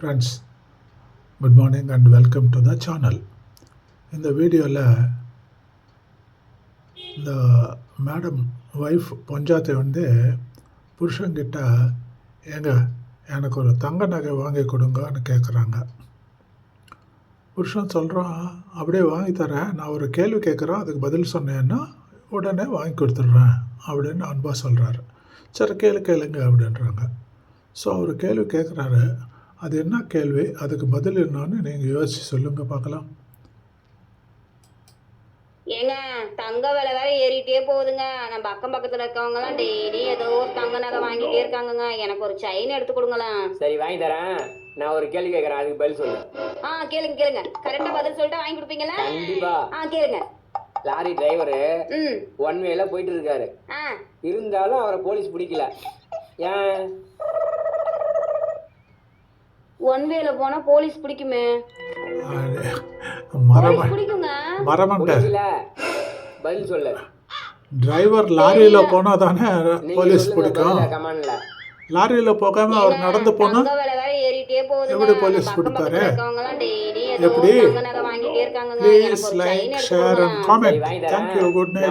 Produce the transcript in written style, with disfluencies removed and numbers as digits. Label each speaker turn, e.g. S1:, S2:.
S1: Friends, good morning and welcome to the channel. இந்த வீடியோவில் இந்த மேடம் ஒய்ஃப் பஞ்சாயத்தை வந்து புருஷன்கிட்ட எனக்கு ஒரு தங்க நகை வாங்கி கொடுங்கன்னு கேட்குறாங்க. புருஷன் சொல்கிறான், அப்படியே வாங்கி தரேன், நான் ஒரு கேள்வி கேட்குறேன், அதுக்கு பதில் சொன்னேன்னா உடனே வாங்கி கொடுத்துட்றேன் அப்படின்னு அன்பாக சொல்கிறாரு. சரி கேளுங்க அப்படின்றாங்க. ஸோ அவர் கேள்வி கேட்குறாரு. அது என்ன கேள்வி, அதுக்கு பதில் என்னன்னு நீங்கள் யோசிச்சு சொல்லுங்க பார்க்கலாம்.
S2: ஏங்க தங்க விலை வேற ஏறிட்டே போகுதுங்க. நம்ம அக்கம் பக்கத்துல இருக்கவங்கலாம் டெய்லி ஏதோ ஒரு தங்க நகை வாங்கிட்டே இருக்காங்கங்க. எனக்கு ஒரு செயின் எடுத்து கொடுங்களேன்.
S3: சரி வாங்கி தரேன். நான் ஒரு கேள்வி கேட்கறேன், அதுக்கு பதில் சொல்லு.
S2: கேளுங்க கரெக்டா பதில் சொல்லிட்டு வாங்கி கொடுப்பீங்களா?
S3: கண்டிப்பா.
S2: கேளுங்க.
S3: லாரி டிரைவரு ஒன் வேல போயிட்டு இருக்காரு. இருந்தாலும் அவரை போலீஸ் பிடிக்கல. ஏன்?
S2: ஒன் வேல போனா போலீஸ் பிடிக்குமே.
S3: பதில் சொல்லு.
S1: டிரைவர் லாரியில போனா தானே போலீஸ் பிடிக்கும். லாரியில போகாம அவர் நடந்து போனா எப்படி போலீஸ் பிடிப்பாரு? எப்படி? Please like, share and comment. Thank you. Good night.